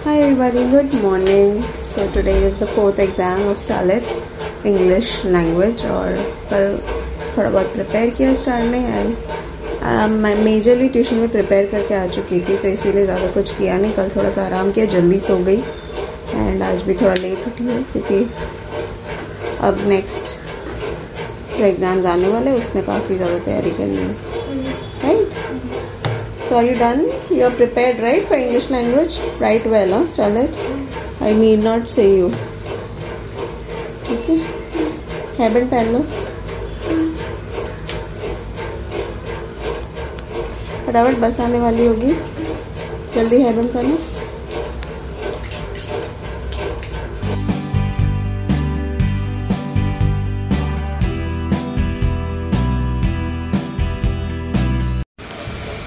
Hi everybody, good morning. So today is the 4th exam of SALET English language और कल थोड़ा बहुत prepare किया, स्टार्ट नहीं आई। मैं मेजरली ट्यूशन में प्रिपेयर करके आ चुकी थी तो इसीलिए ज़्यादा कुछ किया नहीं। कल थोड़ा सा आराम किया, जल्दी सो गई एंड आज भी थोड़ा लेट उठी है क्योंकि अब नेक्स्ट जो एग्ज़ाम्स आने वाले हैं उसमें काफ़ी ज़्यादा तैयारी करनी है, right? So are you done? You are prepared, right, for English language? Write well, huh, Starlet? I need not say you. Okay? Hairband पहन लो। फटाफट बस आने वाली होगी, जल्दी हेयरबैंड कर लो।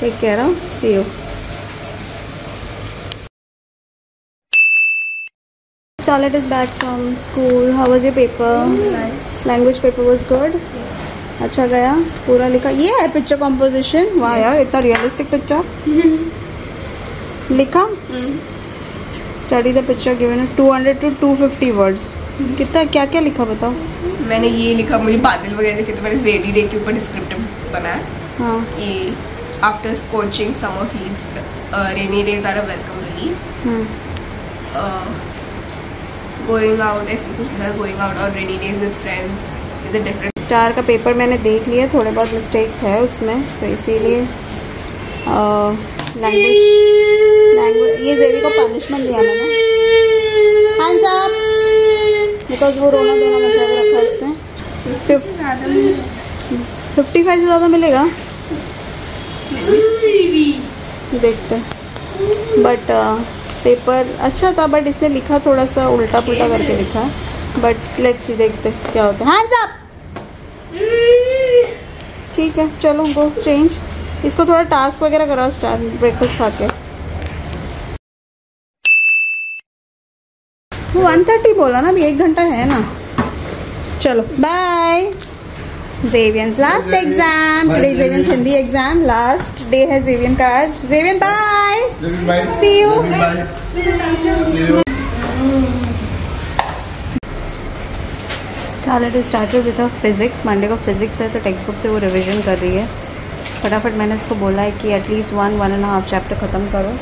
Take care, huh? See you. Starlet is back from school. How was your paper? Nice. Language paper was good. Yes. अच्छा गया, पूरा लिखा। ये है पिक्चर कॉम्पोजिशन। वाह यार, इतना रियलिस्टिक पिक्चर लिखा। Study the picture given 200 to 250 words. कितना क्या क्या लिखा बताओ? मैंने ये लिखा, मुझे बादल वगैरह देखे तो मैंने रेनी डे के ऊपर डिस्क्रिप्टिव बनाया। हाँ। ये after scorching summer heats rainy days are a welcome relief. Going out ऐसे कुछ है, गोइंग आउट और rainy days with friends is a different. Star का पेपर मैंने देख लिया, थोड़े बहुत मिस्टेक्स है उसमें, तो इसीलिए लैंग्वेज ये जेवी को पनिशमेंट दिया मैंने, हैंड्स अप, बिकॉज वो रोना धोना मचा के रखा है इसने। 55 से ज़्यादा मिलेगा देखते, बट पेपर अच्छा था, बट इसने लिखा थोड़ा सा उल्टा पुल्टा करके लिखा, बट लेट्स सी देखते क्या होता है। Hands up. ठीक है, चलो गो चेंज। इसको थोड़ा टास्क वगैरह कराओ स्टार, ब्रेकफास्ट खा के। वो 1:30 बोला ना, अभी 1 घंटा है ना। चलो bye. Xavier's last exam. Today is Xavier's Hindi exam. Last day है Xavier का आज। Xavier bye. See you. See you. Starlet is started with her physics. Monday को physics है तो टेक्स्ट बुक से वो रिविजन कर रही है। फटाफट मैंने उसको बोला है कि एटलीस्ट 1.5 चैप्टर ख़त्म करो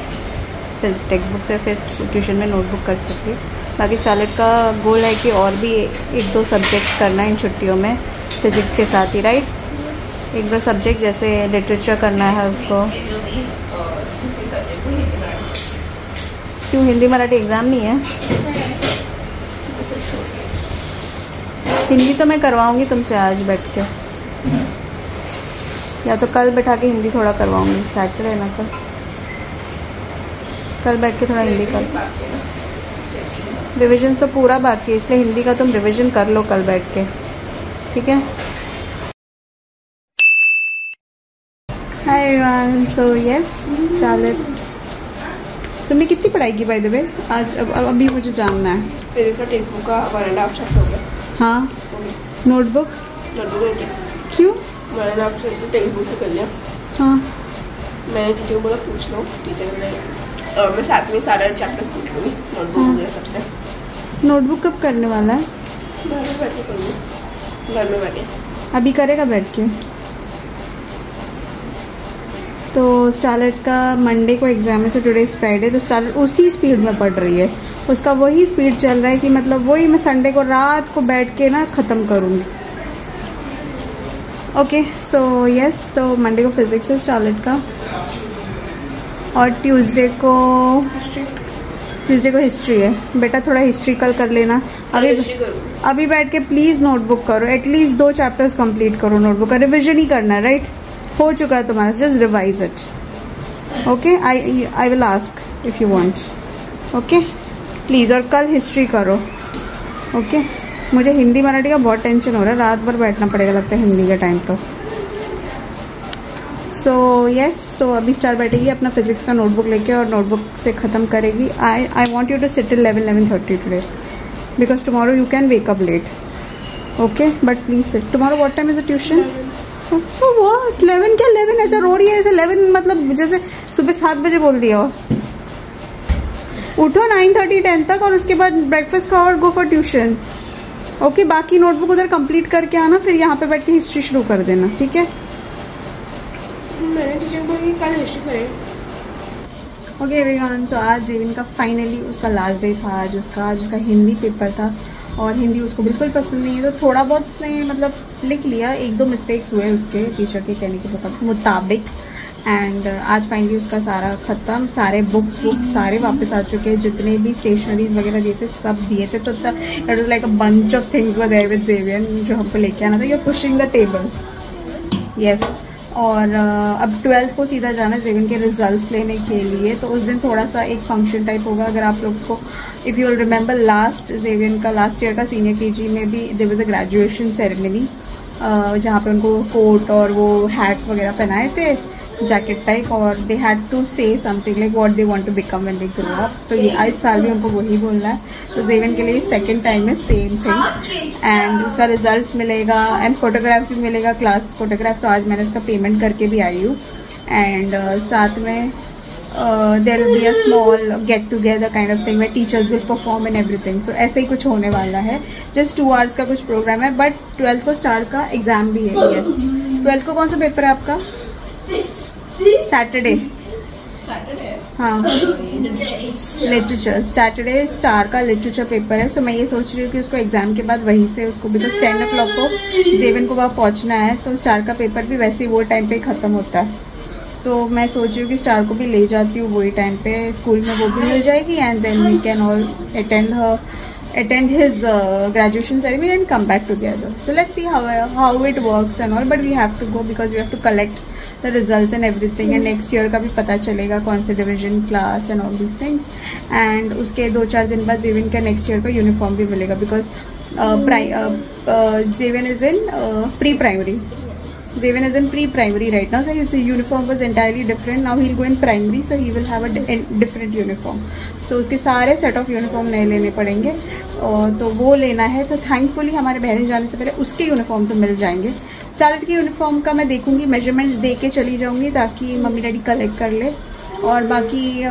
फिर टेक्स्ट बुक से, फिर ट्यूशन में नोटबुक कर सकती है। बाकी स्टार्लेट का गोल है कि और भी 1-2 सब्जेक्ट्स करना है इन छुट्टियों में फिज़िक्स के साथ ही, राइट? 1-2 सब्जेक्ट जैसे लिटरेचर करना है उसको। क्यों, हिंदी मराठी एग्ज़ाम नहीं है? हिंदी तो मैं करवाऊंगी तुमसे आज बैठ के, या तो कल बैठा के हिंदी थोड़ा करवाऊंगी। सैटरडे ना, कल बैठ के थोड़ा हिंदी कर। रिविजन तो पूरा बाकी है, इसलिए हिंदी का तुम रिविजन कर लो कल बैठ के, ठीक है? Hi everyone, so yes Starlet, तुमने कितनी पढ़ाई की बाय द वे आज? अब अभी मुझे जानना है। फिजिक्स का टेक्स्ट बुक का 1.5 चैप्टर हो गया। हाँ, नोटबुक है क्या? क्यों? 1.5 चैप्टर टेक्स्ट बुक से कर लिया। हाँ, मैंने टीचर को बोला पूछ लो, टीचर ने मैं साथ में सारा चैप्टर्स पूछ लूँगी, नोटबुक वगैरह सबसे। नोटबुक कब करने वाला है? घर में बैठ के करूँगी, घर में बैठे। अभी करेगा बैठ के? तो स्टार्लेट का मंडे को एग्जाम है, सो टुडे इज फ्राइडे, तो स्टार्लेट उसी स्पीड में पढ़ रही है, उसका वही स्पीड चल रहा है कि मतलब वही मैं संडे को रात को बैठ के ना ख़त्म करूँगी। ओके, सो यस, तो मंडे को फिजिक्स है स्टार्लेट का, और ट्यूसडे को हिस्ट्री है। बेटा थोड़ा हिस्ट्री कल कर लेना। अभी बैठ के प्लीज़ नोटबुक करो, एटलीस्ट 2 चैप्टर्स कंप्लीट करो। नोटबुक का रिविजन ही करना है, राइट? हो चुका है तुम्हारा, just revise it. Okay, I will ask if you want. Okay please, और कल हिस्ट्री करो। ओके, मुझे हिंदी मराठी का बहुत टेंशन हो रहा है, रात भर बैठना पड़ेगा लगता है हिंदी का टाइम तो। सो यस, तो अभी स्टार बैठेगी अपना फिजिक्स का नोटबुक लेके और नोटबुक से ख़त्म करेगी। I want you to sit 11:30 today because tomorrow you can wake up late. Okay, but please sit. Tomorrow what time is the tuition? So what 11 क्या 11 ऐसे रो रही है, ऐसे 11 मतलब जैसे सुबह 7 बजे बोल दिया हो। उठो 9:30 10 तक और उसके बाद ब्रेकफास्ट खाओ और गो फॉर ट्यूशन। ओके, बाकी नोटबुक उधर कंप्लीट करके आना, फिर यहाँ पे बैठ के हिस्ट्री शुरू कर देना, ठीक है? मैंने टीचर को कल हिस्ट्री करें। ओके एवरीवन, सो आज जेविन का फाइनली उसका लास्ट डे था। आज उसका हिंदी पेपर था और हिंदी उसको बिल्कुल पसंद नहीं है, तो थोड़ा बहुत उसने मतलब लिख लिया। 1-2 मिस्टेक्स हुए उसके टीचर के कहने के मुताबिक। एंड आज फाइनली उसका सारा ख़त्म, सारे बुक्स सारे वापस आ चुके हैं। जितने भी स्टेशनरीज वगैरह दिए थे सब दिए थे। तो it was like a bunch of things were there with जेवियन जो हमको लेके आना था। You are pushing the table, yes. और अब 12th को सीधा जाना है जेवियन के रिजल्ट्स लेने के लिए। तो उस दिन थोड़ा सा एक फंक्शन टाइप होगा। अगर आप लोग को इफ़ यू विल रिमेंबर जेवियन का लास्ट ईयर का सीनियर केजी में भी there was a graduation ceremony जहाँ पे उनको कोट और वो हैट्स वगैरह पहनाए थे, जैकेट टाइप, और they had to say something like what they want to become when they grow up. तो ये इस साल भी उनको वही बोलना है। तो जेवियन के लिए सेकंड टाइम है सेम थिंग। एंड उसका रिजल्ट्स मिलेगा एंड फोटोग्राफ्स भी मिलेगा, क्लास फोटोग्राफ्स। तो आज मैंने उसका पेमेंट करके भी आई हूँ। एंड साथ में there will be a small get together kind of thing where teachers will perform and everything. So ऐसे ही कुछ होने वाला है। जस्ट 2 आवर्स का कुछ प्रोग्राम है। बट 12th को स्टार्ट का एग्जाम भी है। यस, 12th को कौन सा पेपर है आपका? सैटरडे। हाँ, लिटरेचर। सैटरडे स्टार का लिटरेचर पेपर है। सो मैं ये सोच रही हूँ कि उसको एग्जाम के बाद वहीं से उसको, बिकॉज 10 o'clock को जेवियन को वहाँ पहुँचना है। तो स्टार का पेपर भी वैसे ही वो टाइम पे ख़त्म होता है। तो मैं सोच रही हूँ कि स्टार को भी ले जाती हूँ वही टाइम पे, स्कूल में वो भी मिल जाएगी। And then we can all attend his graduation ceremony and come back together. So let's see how it works and all, but we have to go because we have to collect the results and everything. And next year का भी पता चलेगा कौन से division, class and all these things. And उसके 2-4 दिन बाद जेवियन का next year का uniform भी मिलेगा because Zevian is in pre-primary. Zevian is in pre-primary right now, so his uniform was entirely different. Now he'll go in primary, so he will have a different uniform. So उसके सारे set of uniform नए लेने पड़ेंगे, तो वो लेना है। तो thankfully हमारे बहन जाने से पहले उसके uniform तो मिल जाएंगे। स्टार्लेट की यूनिफॉर्म का मैं देखूंगी, मेजरमेंट्स दे के चली जाऊंगी ताकि मम्मी डैडी कलेक्ट कर ले। और बाकी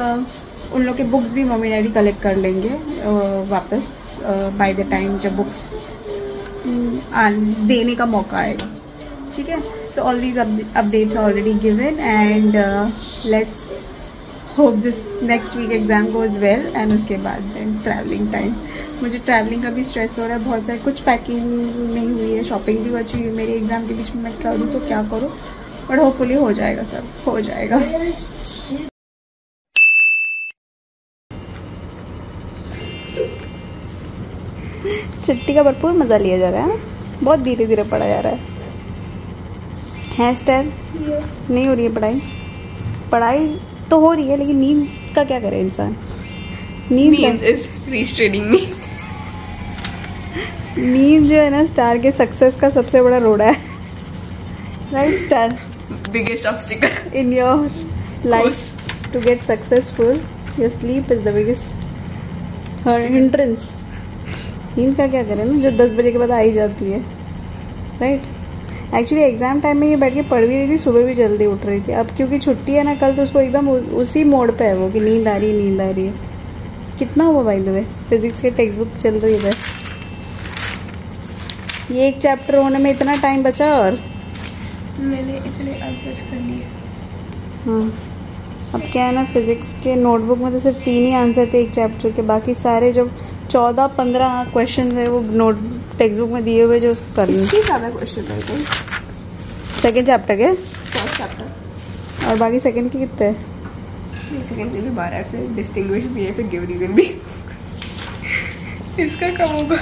उन लोग के बुक्स भी मम्मी डैडी कलेक्ट कर लेंगे वापस बाय द टाइम जब बुक्स देने का मौका आएगा, ठीक है। So all these updates already given and let's hope this next week exam goes well. And उसके बाद देन ट्रैवलिंग टाइम। मुझे ट्रैवलिंग का भी स्ट्रेस हो रहा है बहुत सारे। कुछ पैकिंग नहीं हुई है, शॉपिंग भी बची हुई है। मेरे एग्जाम के बीच में मैं करूँ तो क्या करूँ, बट होपफुली हो जाएगा, सब हो जाएगा। छुट्टी का भरपूर मज़ा लिया जा रहा है, बहुत धीरे धीरे पढ़ा जा रहा है स्टाइल। नहीं हो रही है पढ़ाई तो हो रही है, लेकिन नींद का क्या करे इंसान। नींद इज रिस्ट्रेनिंग मी। नींद जो है ना स्टार के सक्सेस का सबसे बड़ा रोड़ा है, right star? Biggest obstacle in your life to get successful, your sleep is the biggest hindrance. नींद का क्या करें ना, जो 10 बजे के बाद आ ही जाती है, राइट? एक्चुअली एग्जाम टाइम में ये बैठ के पढ़ भी रही थी, सुबह भी जल्दी उठ रही थी। अब क्योंकि छुट्टी है ना कल, तो उसको एकदम उसी मोड पे है वो कि नींद आ रही है। कितना हुआ बाय द वे? फिजिक्स के टेक्स्ट बुक चल रही है, ये एक चैप्टर होने में इतना टाइम बचा और मैंने इतने आंसर्स कर लिए। हाँ, अब क्या है ना, फिजिक्स के नोटबुक में तो सिर्फ 3 ही आंसर थे एक चैप्टर के, बाकी सारे जो 14-15 क्वेश्चन है वो नोट टेक्स्ट बुक में दिए हुए जो करने। इसके ज़्यादा क्वेश्चन थे सेकेंड चैप्टर के, फर्स्ट चैप्टर, और बाकी सेकेंड के कितने? सेकेंड के भी 12 है, फिर डिस्टिंग्विश भी है, फिर गिव रीजन भी। इसका कम होगा।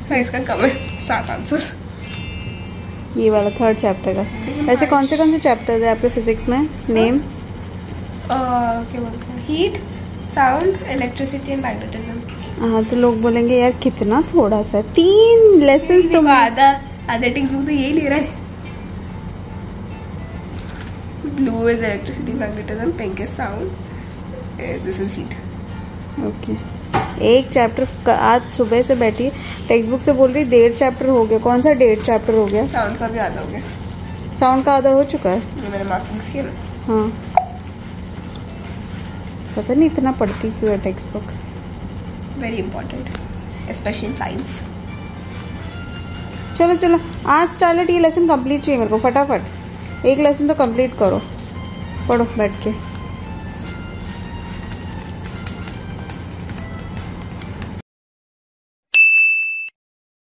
हाँ, इसका कम है, 7 आंसर्स। ये वाला थर्ड चैप्टर का। वैसे कौन से चैप्टर्स है आपके फिजिक्स में? नेम क्या बोलते हैं, heat, sound, electricity and magnetism. हाँ, तो लोग बोलेंगे यार कितना थोड़ा सा, 3 लेसन तो आधा टेक्स्ट बुक तो यही ले रहा है। Blue is electricity, magnetism, pink is sound, this is heat. Okay, एक चैप्टर आज सुबह से बैठी टेक्स्ट बुक से बोल रही 1.5 चैप्टर हो गया। कौन सा 1.5 चैप्टर हो गया? साउंड का भी आधा हो गया। साउंड का आधा हो चुका है, ये मैंने मार्किंग्स किए ना। हाँ पता नहीं इतना पढ़ती क्यों है text book. Very important, specially in science. चलो चलो आज स्टार्लेट ये लेसन कंप्लीट चाहिए मेरे को, फटाफट एक लेसन तो कंप्लीट करो, पढ़ो बैठ के।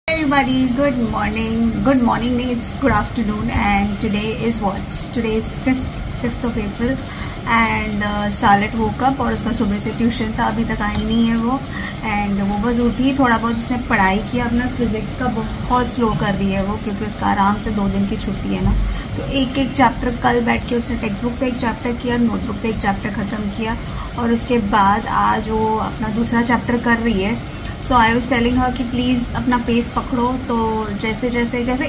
Everybody, good morning. Good morning, it's good afternoon, and today is what? Today is 5th of April, and Starlet woke up और उसका सुबह से ट्यूशन था, अभी तक आई नहीं है वो, एंड वो बस उठी, थोड़ा बहुत उसने पढ़ाई किया, अपना फिजिक्स का बहुत स्लो कर रही है वो, क्योंकि उसका आराम से 2 दिन की छुट्टी है ना, तो एक एक चैप्टर कल बैठ के उसने टेक्स्ट बुक से एक चैप्टर किया, नोटबुक से एक चैप्टर ख़त्म किया, और उसके बाद आज वो अपना दूसरा चैप्टर कर रही है। सो आई वॉज टेलिंग हर कि प्लीज़ अपना पेस पकड़ो, तो जैसे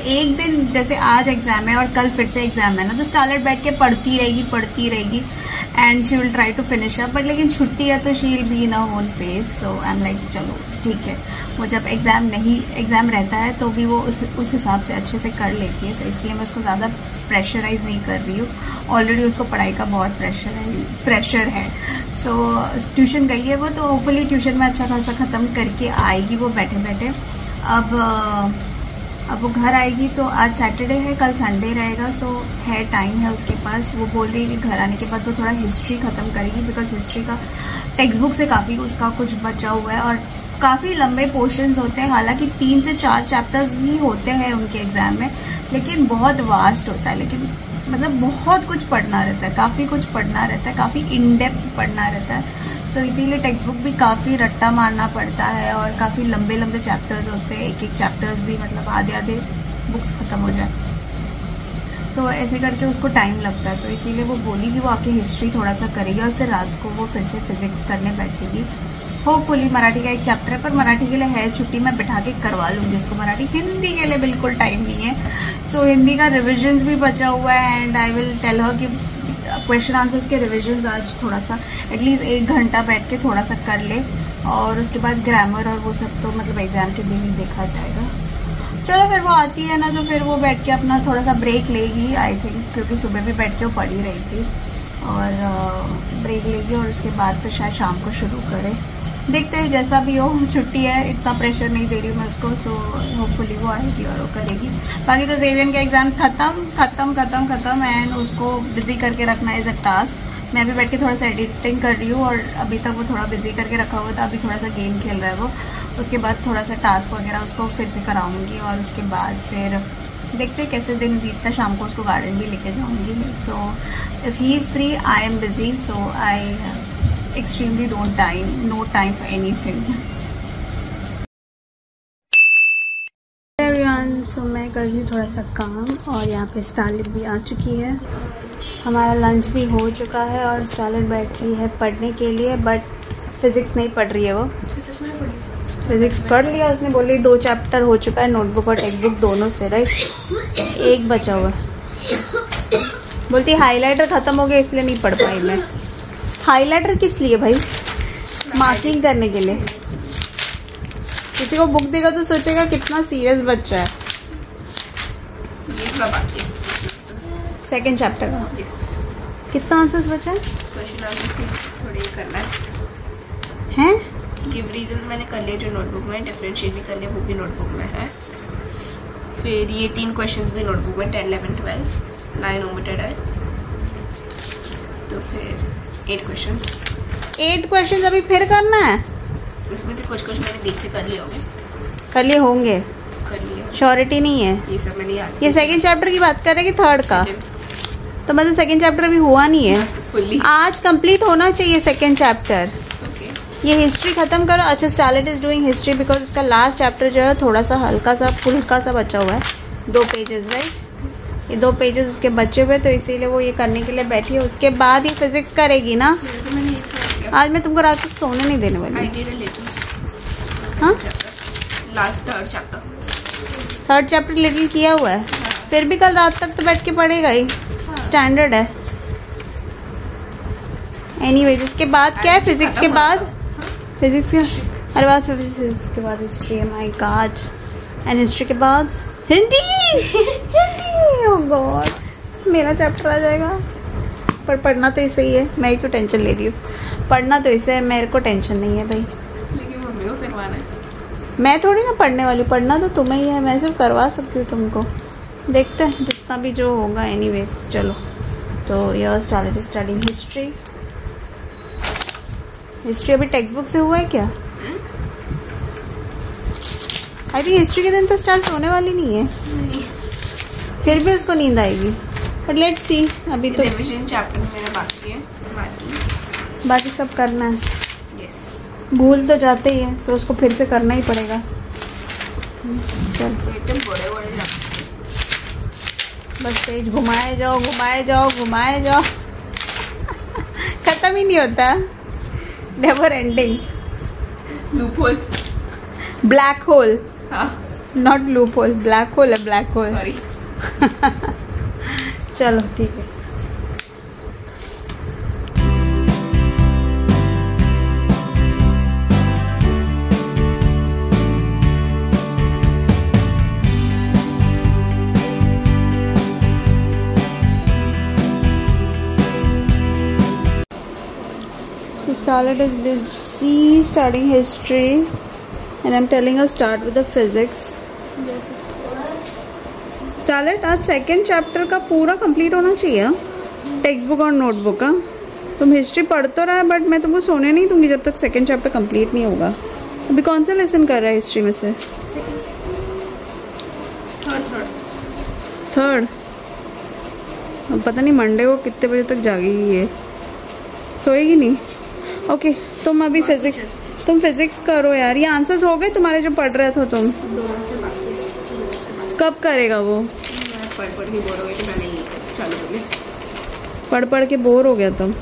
एक दिन, जैसे आज एग्ज़ाम है और कल फिर से एग्ज़ाम है ना, तो स्टार्लेट बैठ के पढ़ती रहेगी and she will try to finish up, but लेकिन छुट्टी है तो she will be in a own pace. So I am like चलो ठीक है, वो जब एग्ज़ाम रहता है तो भी वो उस हिसाब से अच्छे से कर लेती है, सो इसलिए मैं उसको ज़्यादा प्रेशराइज नहीं कर रही हूँ, ऑलरेडी उसको पढ़ाई का बहुत प्रेशर है। सो ट्यूशन गई है वो, तो होपफुली ट्यूशन में अच्छा खासा ख़त्म करके आएगी वो बैठे बैठे। अब वो घर आएगी तो आज सैटरडे है, कल संडे रहेगा, सो है टाइम है उसके पास। वो बोल रही है कि घर आने के बाद वो थोड़ा हिस्ट्री ख़त्म करेगी, बिकॉज हिस्ट्री का टेक्स्ट बुक से काफ़ी उसका कुछ बचा हुआ है और काफ़ी लंबे पोर्शंस होते हैं, हालांकि 3 से 4 चैप्टर्स ही होते हैं उनके एग्ज़ाम में, लेकिन बहुत वास्ट होता है, लेकिन मतलब बहुत कुछ पढ़ना रहता है, काफ़ी कुछ पढ़ना रहता है, काफ़ी इन डेप्थ पढ़ना रहता है। सो इसीलिए टेक्स्ट बुक भी काफ़ी रट्टा मारना पड़ता है और काफ़ी लंबे चैप्टर्स होते हैं, एक चैप्टर्स भी मतलब आधे बुक्स ख़त्म हो जाए, तो ऐसे करके उसको टाइम लगता है। तो इसीलिए वो बोली कि वो आके हिस्ट्री थोड़ा सा करेगी और फिर रात को वो फिर से फिजिक्स करने बैठेगी। होपफुली मराठी का एक चैप्टर है, पर मराठी के लिए है छुट्टी, मैं बिठा के करवा लूँगी उसको मराठी। हिंदी के लिए बिल्कुल टाइम नहीं है, सो हिंदी का रिविजन्स भी बचा हुआ है, and I will tell her कि क्वेश्चन आंसर्स के रिविजन्स आज थोड़ा सा एटलीस्ट 1 घंटा बैठ के थोड़ा सा कर ले, और उसके बाद ग्रामर और वो सब तो मतलब एग्ज़ाम के दिन ही देखा जाएगा। चलो फिर वो आती है ना, तो फिर वो बैठ के अपना थोड़ा सा ब्रेक लेगी आई थिंक, क्योंकि सुबह भी बैठ के वो पढ़ ही रही थी, और ब्रेक लेगी और उसके बाद फिर शायद शाम को शुरू करे, देखते हैं जैसा भी हो। छुट्टी है, इतना प्रेशर नहीं दे रही हूँ मैं उसको, सो होपफुली वो आएगी और वो करेगी। बाकी तो जेवियन के एग्जाम्स ख़त्म एंड उसको बिजी करके रखना इज़ अ टास्क। मैं भी बैठ के थोड़ा सा एडिटिंग कर रही हूँ, और अभी तक वो थोड़ा बिजी करके रखा हुआ था, अभी थोड़ा सा गेम खेल रहा है वो, उसके बाद थोड़ा सा टास्क वगैरह उसको फिर से कराऊँगी, और उसके बाद फिर देखते हैं कैसे दिन बीतता। शाम को उसको गार्डन भी लेके जाऊँगी। So if he is free I am busy, so I extremely no time for anything. Everyone, so मैं कर रही हूँ थोड़ा सा काम, और यहाँ पे स्टार्लेट भी आ चुकी है, हमारा लंच भी हो चुका है, और स्टार्लेट बैठ रही है पढ़ने के लिए, बट फिजिक्स नहीं पढ़ रही है वो, फिजिक्स पढ़ लिया उसने, बोल रही 2 चैप्टर हो चुका है नोटबुक और टेक्स्ट बुक दोनों से, राइट, एक बचा हुआ, बोलती हाईलाइटर ख़त्म हो गया इसलिए नहीं पढ़ पाई मैं। हाइलाइटर किस लिए भाई? मार्किंग करने के लिए। किसी को बुक देगा तो सोचेगा कितना सीरियस बच्चा है। सेकेंड चैप्टर का कितना आंसर्स बचा है? क्वेश्चन आंसर्स थोड़े करना है। गिव रीजंस मैंने कर लिए जो नोटबुक में, डिफरेंशिएट भी कर लिया वो भी नोटबुक में है, फिर ये 3 क्वेश्चंस भी नोटबुक में, 10, 11, 12, 9 ओमिटेड है, तो फिर 8 क्वेश्चन अभी फिर करना है? उसमें से कुछ मैंने बीच से कर लिए होंगे, कर लिए श्योरिटी नहीं है, ये सब मैंने याद। ये सेकंड चैप्टर की बात कर रहे हैं कि थर्ड का? तो मतलब सेकंड चैप्टर अभी हुआ नहीं है फुल्ली, आज कंप्लीट होना चाहिए सेकंड चैप्टर। ओके, ये हिस्ट्री खत्म करो। अच्छा, Starlet is doing history because उसका लास्ट चैप्टर जो है थोड़ा सा हल्का सा बचा हुआ है, 2 पेजेस, राइट, ये 2 पेजेस उसके बचे हुए, तो इसीलिए वो ये करने के लिए बैठी है। उसके बाद ये फिजिक्स करेगी ना। आज मैं तुमको रात को सोने नहीं देने वाली। हाँ, लास्ट थर्ड चैप्टर लिटिल किया हुआ है, फिर भी कल रात तक तो बैठ के पढ़ेगा ही, स्टैंडर्ड है। एनीवेज, इसके बाद क्या है? फिजिक्स के बाद फिजिक्स के बाद हिस्ट्री है, माय गॉड, एंड हिस्ट्री के बाद हिंदी। ओह गॉड, मेरा चैप्टर आ जाएगा, पर पढ़ना तो ऐसे ही है, मैं ही तो टेंशन ले रही हूँ। पढ़ना तो इसे मेरे को टेंशन नहीं है भाई, लेकिन मम्मी को करवाना है। मैं थोड़ी ना पढ़ने वाली, पढ़ना तो तुम्हें ही है, मैं सिर्फ करवा सकती हूँ तुमको। देखते हैं जितना भी जो होगा। एनीवेज चलो, तो यह स्टार्टेड स्टडिंग हिस्ट्री। हिस्ट्री अभी टेक्स्ट बुक से हुआ है क्या? आई थिंक हिस्ट्री के दिन तो स्टार्ट होने वाली नहीं है, फिर भी उसको नींद आएगी, बट लेट्स सी। अभी तो रिवीजन चैप्टर मेरा बाकी है, बाकी सब करना है। यस, भूल तो जाते ही है तो उसको फिर से करना ही पड़ेगा। चल तो एकदम बड़े बड़े बस पेज घुमाए जाओ घुमाए जाओ घुमाए जाओ खत्म ही नहीं होता, never ending. Loop hole, black hole, हाँ not loop hole, black hole है, ब्लैक होल। सॉरी। चलो ठीक है। So Starlet is busy studying history, and I'm telling her start with the physics. Yes, of course. Starlet, आज second chapter का पूरा complete होना चाहिए, टेक्स्ट बुक और नोटबुक का। तुम हिस्ट्री पढ़ तो रहा है, बट मैं तुमको सोने नहीं दूंगी जब तक सेकेंड चैप्टर कंप्लीट नहीं होगा। अभी कौन सा लेसन कर रहा है हिस्ट्री में से? थर्ड। अब पता नहीं मंडे को कितने बजे तक जागेगी ये, सोएगी नहीं। ओके तुम अभी तुम फिजिक्स करो यार। ये आंसर्स हो गए तुम्हारे जो पढ़ रहे थे तुम? कब करेगा वो? पढ़ पढ़ के बोर हो गई तो मैंने ये चालू कर लिया। पढ़ पढ़ के बोर हो गया तुम?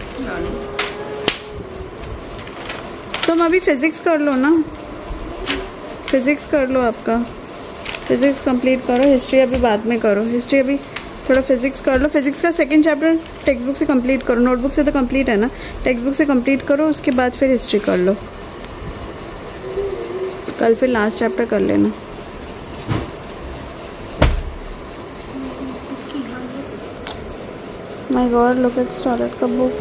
तुम अभी फिजिक्स कर लो ना, फिजिक्स कर लो, आपका फिजिक्स कंप्लीट करो। हिस्ट्री अभी बाद में करो, हिस्ट्री अभी थोड़ा फिजिक्स कर लो। फिजिक्स का सेकंड चैप्टर टेक्स्ट बुक से कंप्लीट करो, नोटबुक से तो कंप्लीट है ना, टेक्स्ट बुक से कंप्लीट करो, उसके बाद फिर हिस्ट्री कर लो। कल फिर लास्ट चैप्टर कर लेना। My God, look at Starlet का book.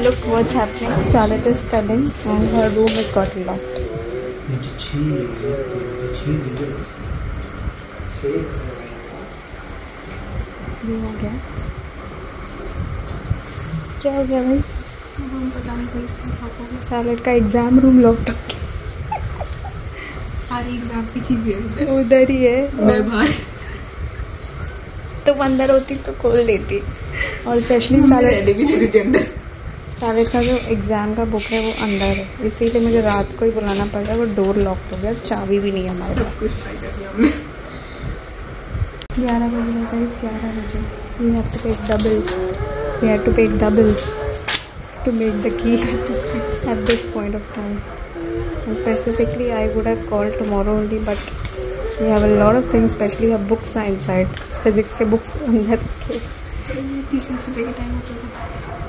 Look what's happening. Starlet is studying and her room has got locked. ये हो गया, क्या हो गया भाई? पता नहीं कोई से पापा को स्टार्लेट का एग्जाम रूम लॉक्ड हो गया। सारी एग्जाम की चीजें उधर ही है, मैं बाहर। तुम अंदर होती तो खोल देती। और स्पेशली स्टार्लेट का जो एग्ज़ाम का बुक है वो अंदर है, इसीलिए मुझे रात को ही बुलाना पड़ रहा है। वो डोर लॉक हो गया, चाबी भी नहीं है हमारे पास। सब कुछ ट्राई कर लिया हमने। 11 बजे होगा, 11 बजे। We have to pay double, we have to pay double to make the key at this point of time. And specifically I would have called tomorrow only, but we have a lot of things, specially her books are inside. Physics के books अंदर के। Tuition सुबह का time होता था,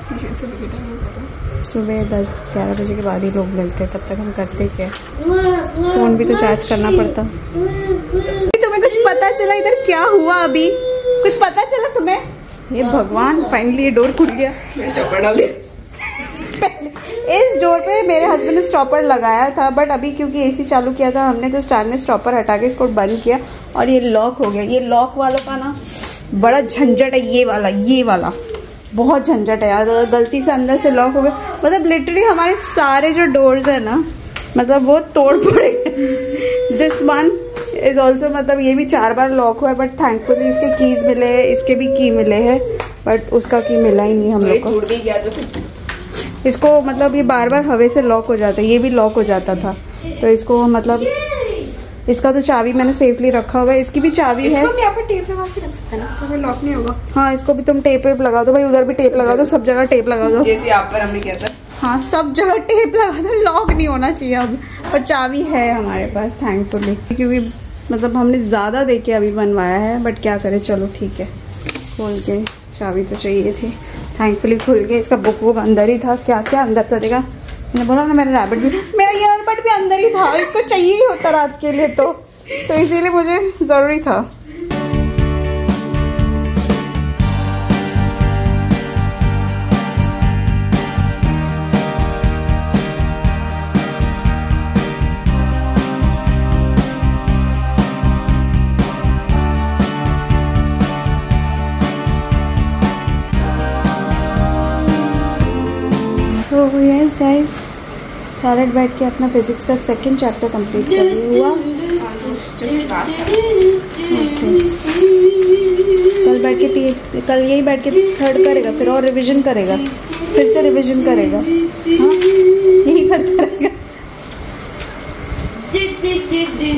tuition सुबह का time होता था। सुबह 10-11 बजे के बाद ही लोग मिलते, तब तक हम करते क्या? फ़ोन भी तो चार्ज करना पड़ता। तुम्हें कुछ पता चला इधर क्या हुआ? अभी कुछ पता चला तुम्हें? ये भगवान, फाइनली ये डोर खुल गया। मैं स्टॉपर डाल दिया। इस डोर पे मेरे हस्बैंड ने स्टॉपर लगाया था, बट अभी क्योंकि एसी चालू किया था हमने, तो स्टार ने स्टॉपर हटा के इसको बंद किया और ये लॉक हो गया। ये लॉक वालों का ना बड़ा झंझट है, ये वाला बहुत झंझट है यार। गलती से अंदर से लॉक हो गया, मतलब लिटरली हमारे सारे जो डोर्स है ना, मतलब वो तोड़ पड़े। दिस वन इज ऑल्सो, मतलब ये भी 4 बार लॉक हुआ है, बट थैंकफुली इसके कीज मिले हैं, इसके भी की मिले हैं, बट उसका की मिला ही नहीं हम लोग को। टूट भी गया तो फिर इसको मतलब ये बार बार हवा से लॉक हो जाता है, ये भी लॉक हो जाता था, तो इसको मतलब इसका तो चाबी मैंने सेफली रखा हुआ है, इसकी भी चाबी है। इसको यहाँ पर टेप लगा के रख सकते हैं ना, तो फिर लॉक नहीं होगा। हाँ, इसको भी तुम टेप लगा दो भाई, उधर भी टेप लगा दो, सब जगह टेप लगा दो, जैसे आप पर हमने किया था। हाँ, सब जगह टेप लगा दो, लॉक नहीं होना चाहिए अब। पर चाबी है हमारे पास थैंकफुली, क्योंकि मतलब हमने ज़्यादा दे के अभी बनवाया है, बट क्या करें, चलो ठीक है। खोल के चाबी तो चाहिए थी, थैंकफुली खुल के। इसका बुक अंदर ही था, क्या क्या अंदर था, देखा मैंने बोला ना, मेरा रैबिट भी, मेरा ईयरबड भी अंदर ही था, इसको चाहिए ही होता रात के लिए, तो इसीलिए मुझे ज़रूरी था। स्टार्लेट बैठ के अपना फिजिक्स का सेकंड चैप्टर कंप्लीट कर रही हुआ। कल बैठ के कल यही बैठ के थर्ड करेगा, फिर और रिवीजन करेगा, फिर से रिवीजन करेगा। हाँ, यही करता रहेगा।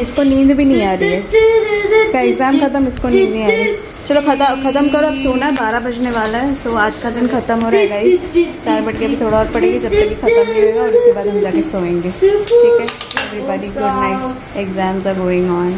इसको नींद भी नहीं आ रही है, इसका एग्ज़ाम ख़त्म, इसको नींद नहीं आ रही। चलो ख़त्म करो, अब सोना है, 12 बजने वाला है। सो आज का दिन ख़त्म हो रहा है गाइस। 4 बज के अभी थोड़ा और पड़ेगी, जब तक ख़त्म नहीं होगा, और उसके बाद हम जाके सोएंगे। ठीक है, everybody good night, exams are going on.